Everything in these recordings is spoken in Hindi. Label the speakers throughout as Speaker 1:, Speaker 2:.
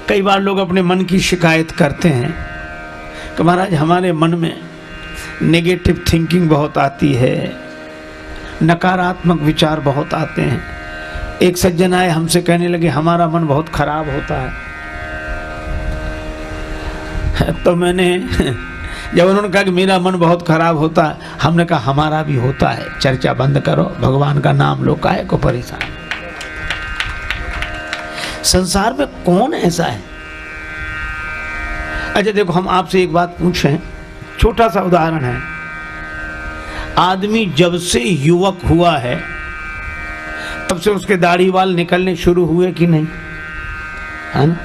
Speaker 1: कई बार लोग अपने मन की शिकायत करते हैं कि महाराज हमारे मन में नेगेटिव थिंकिंग बहुत आती है, नकारात्मक विचार बहुत आते हैं। एक सज्जन आए हमसे कहने लगे हमारा मन बहुत खराब होता है। तो मैंने जब उन्होंने कहा कि मेरा मन बहुत खराब होता है, हमने कहा हमारा भी होता है, चर्चा बंद करो, भगवान का नाम लो, काहे को परेशान। संसार में कौन ऐसा है? अच्छा देखो, हम आपसे एक बात पूछें, छोटा सा उदाहरण है। आदमी जब से युवक हुआ है तब से उसके दाढ़ी बाल निकलने शुरू हुए कि नहीं? है ना?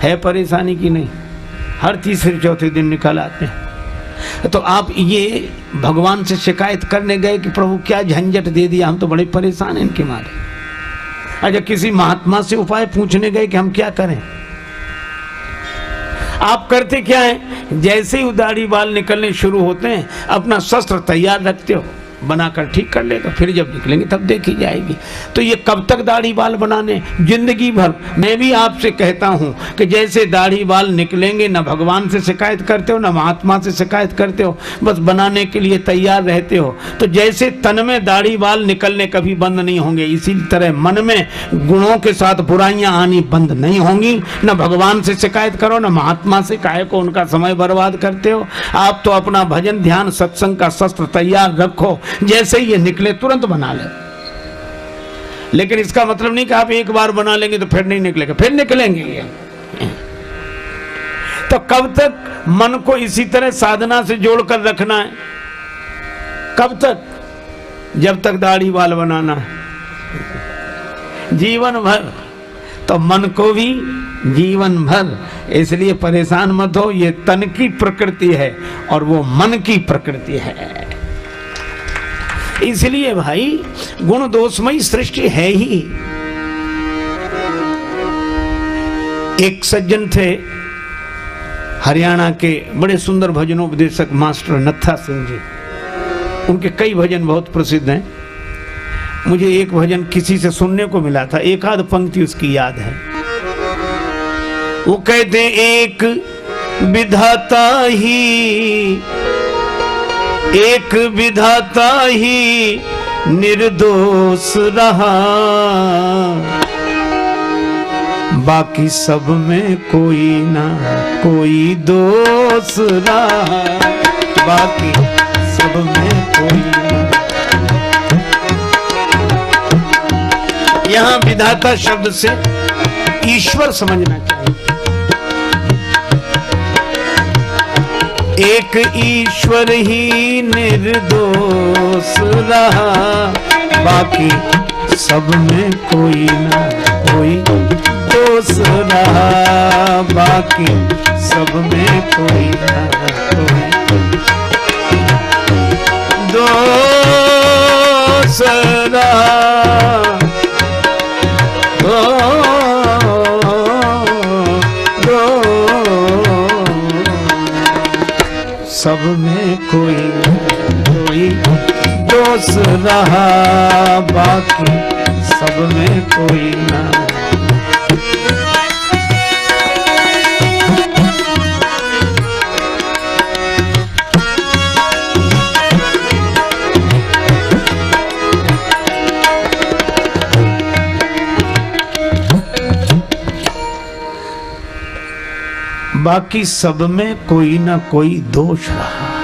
Speaker 1: है परेशानी कि नहीं? हर तीसरे चौथे दिन निकल आते हैं। तो आप ये भगवान से शिकायत करने गए कि प्रभु क्या झंझट दे दिया, हम तो बड़े परेशान हैं इनके मारे। अच्छा किसी महात्मा से उपाय पूछने गए कि हम क्या करें? आप करते क्या है? जैसे ही दाढ़ी बाल निकलने शुरू होते हैं अपना शस्त्र तैयार रखते हो, बनाकर ठीक कर लेगा, फिर जब निकलेंगे तब देखी जाएगी। तो ये कब तक दाढ़ी बाल बनाने? जिंदगी भर। मैं भी आपसे कहता हूं कि जैसे दाढ़ी बाल निकलेंगे, न भगवान से शिकायत करते हो न महात्मा से शिकायत करते हो, बस बनाने के लिए तैयार रहते हो। तो जैसे तन में दाढ़ी बाल निकलने कभी बंद नहीं होंगे, इसी तरह मन में गुणों के साथ बुराइयां आनी बंद नहीं होंगी। न भगवान से शिकायत करो न महात्मा से, काहे को उनका समय बर्बाद करते हो। आप तो अपना भजन ध्यान सत्संग का शस्त्र तैयार रखो, जैसे ही ये निकले तुरंत बना ले। लेकिन इसका मतलब नहीं कि आप एक बार बना लेंगे तो फिर नहीं निकलेगा, फिर निकलेंगे ये। तो कब तक मन को इसी तरह साधना से जोड़कर रखना है? कब तक? जब तक दाढ़ी बाल बनाना है, जीवन भर। तो मन को भी जीवन भर। इसलिए परेशान मत हो, ये तन की प्रकृति है और वो मन की प्रकृति है। इसलिए भाई गुण दोषमयी सृष्टि है ही। एक सज्जन थे हरियाणा के, बड़े सुंदर भजनोपदेशक मास्टर नत्था सिंह जी। उनके कई भजन बहुत प्रसिद्ध हैं। मुझे एक भजन किसी से सुनने को मिला था, एक आध पंक्ति उसकी याद है। वो कहते एक विधाता ही निर्दोष रहा, बाकी सब में कोई ना कोई दोष रहा, बाकी सब में कोई ना। यहां विधाता शब्द से ईश्वर समझना चाहिए। एक ईश्वर ही निर्दोष रहा, बाकी सब में कोई ना कोई दोष रहा, बाकी सब में कोई ना कोई दोष रहा। सब में कोई दोष रहा, बाकी सब में कोई ना। बाकी सब में कोई ना कोई दोष रहा।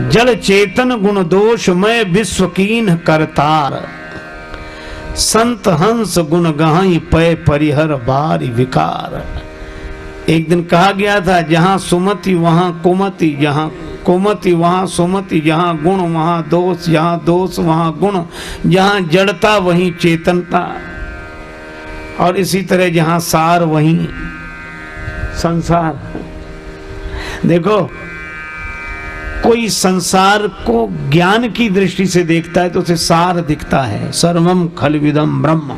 Speaker 1: जल चेतन गुण दोष मय विश्व कीन करतार, संत हंस गुण गहाई पय परिहर बारी विकार। एक दिन कहा गया था जहां सुमति वहां कुमति, जहां कुमति वहां सुमति, जहां गुण वहां दोष, जहां दोष वहां गुण, जहां जड़ता वहीं चेतनता, और इसी तरह जहां सार वहीं संसार। देखो, कोई संसार को ज्ञान की दृष्टि से देखता है तो उसे सार दिखता है, सर्वम खलविदम ब्रह्म।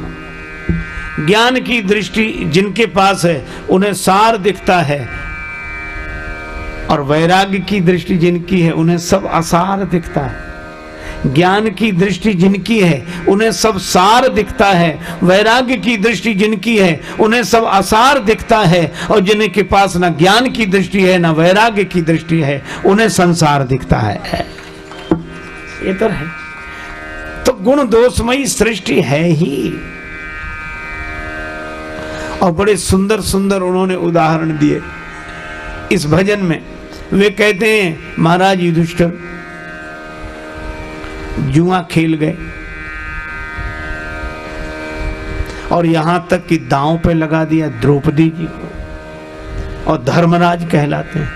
Speaker 1: ज्ञान की दृष्टि जिनके पास है उन्हें सार दिखता है, और वैराग्य की दृष्टि जिनकी है उन्हें सब असार दिखता है। ज्ञान की दृष्टि जिनकी है उन्हें सब सार दिखता है, वैराग्य की दृष्टि जिनकी है उन्हें सब असार दिखता है, और जिनके पास ना ज्ञान की दृष्टि है ना वैराग्य की दृष्टि है उन्हें संसार दिखता है। ये तो है। तो गुण दोषमयी सृष्टि है ही। और बड़े सुंदर सुंदर उन्होंने उदाहरण दिए इस भजन में। वे कहते हैं महाराज युधिष्ठिर जुआ खेल गए और यहां तक कि दांव पे लगा दिया द्रौपदी जी को, और धर्मराज कहलाते हैं।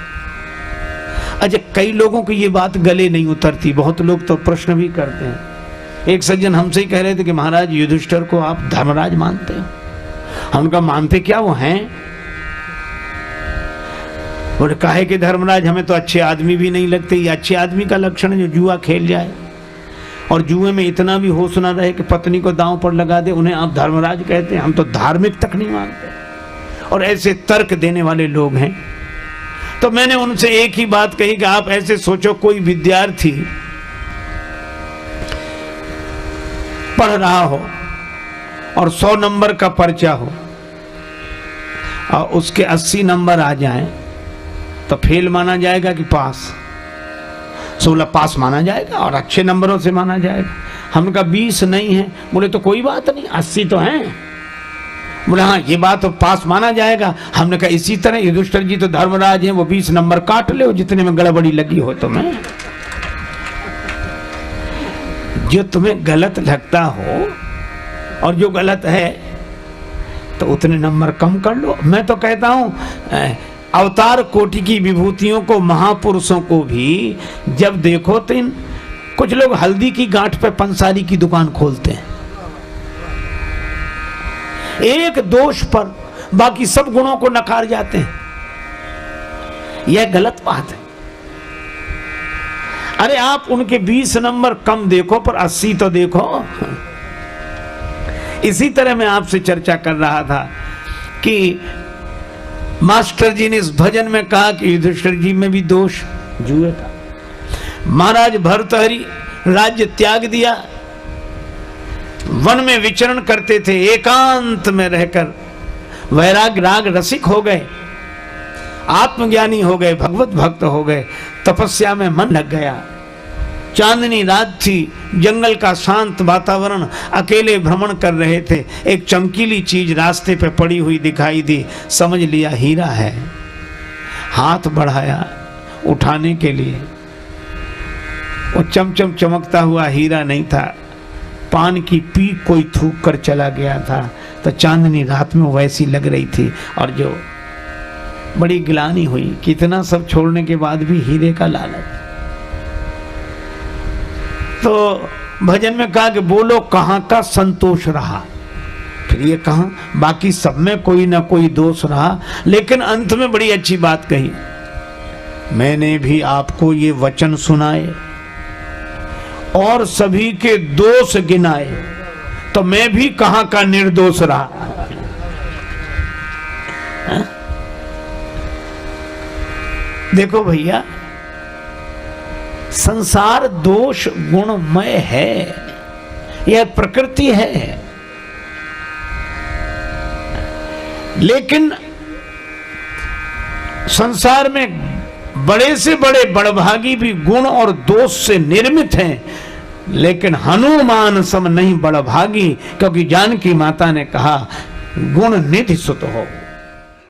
Speaker 1: अच्छा, कई लोगों की ये बात गले नहीं उतरती, बहुत लोग तो प्रश्न भी करते हैं। एक सज्जन हमसे ही कह रहे थे कि महाराज युधिष्ठिर को आप धर्मराज मानते हो? हम उनका मानते क्या, वो हैं? और काहे कि धर्मराज हमें तो अच्छे आदमी भी नहीं लगते। ये अच्छे आदमी का लक्षण है जो जुआ खेल जाए और जुए में इतना भी होश ना रहे कि पत्नी को दांव पर लगा दे, उन्हें आप धर्मराज कहते हैं? हम तो धार्मिक तक नहीं मानते। और ऐसे तर्क देने वाले लोग हैं। तो मैंने उनसे एक ही बात कही कि आप ऐसे सोचो, कोई विद्यार्थी पढ़ रहा हो और 100 नंबर का पर्चा हो और उसके 80 नंबर आ जाएं तो फेल माना जाएगा कि पास? 16 पास माना जाएगा और अच्छे नंबरों से माना जाएगा। हमने कहा 20 नहीं है। बोले तो कोई बात नहीं, 80 तो हैं। बोले हाँ ये बात तो पास माना जाएगा। हमने कहा इसी तरह युधिष्ठिर जी तो धर्मराज हैं, वो 20 नंबर काट ले जितने में गड़बड़ी लगी हो तुम्हें। जो तुम्हें गलत लगता हो और जो गलत है तो उतने नंबर कम कर लो। मैं तो कहता हूं अवतार कोटि की विभूतियों को, महापुरुषों को भी जब देखो तो कुछ लोग हल्दी की गांठ पे पंसारी की दुकान खोलते हैं, एक दोष पर बाकी सब गुणों को नकार जाते हैं। यह गलत बात है। अरे आप उनके 20 नंबर कम देखो पर 80 तो देखो। इसी तरह मैं आपसे चर्चा कर रहा था कि मास्टर जी ने इस भजन में कहा कि युधिष्ठिर जी में भी दोष जुए का। महाराज भर्तहरि राज्य त्याग दिया, वन में विचरण करते थे, एकांत में रहकर वैराग्य राग रसिक हो गए, आत्मज्ञानी हो गए, भगवत भक्त हो गए, तपस्या में मन लग गया। चांदनी रात थी, जंगल का शांत वातावरण, अकेले भ्रमण कर रहे थे। एक चमकीली चीज रास्ते पे पड़ी हुई दिखाई दी, समझ लिया हीरा है। हाथ बढ़ाया उठाने के लिए, वो चमचम चमकता हुआ हीरा नहीं था, पान की पीक कोई थूक कर चला गया था। तो चांदनी रात में वैसी लग रही थी और जो बड़ी गिलानी हुई, कितना सब छोड़ने के बाद भी हीरे का लालच। तो भजन में कहा कि बोलो कहां का संतोष रहा। फिर ये कहा बाकी सब में कोई ना कोई दोष रहा, लेकिन अंत में बड़ी अच्छी बात कही, मैंने भी आपको ये वचन सुनाए और सभी के दोष गिनाए, तो मैं भी कहां का निर्दोष रहा। देखो भैया, संसार दोष गुणमय है, यह प्रकृति है। लेकिन संसार में बड़े से बड़े बड़भागी भी गुण और दोष से निर्मित हैं, लेकिन हनुमान सम नहीं बड़भागी, क्योंकि जानकी माता ने कहा गुण निधि सुत हो।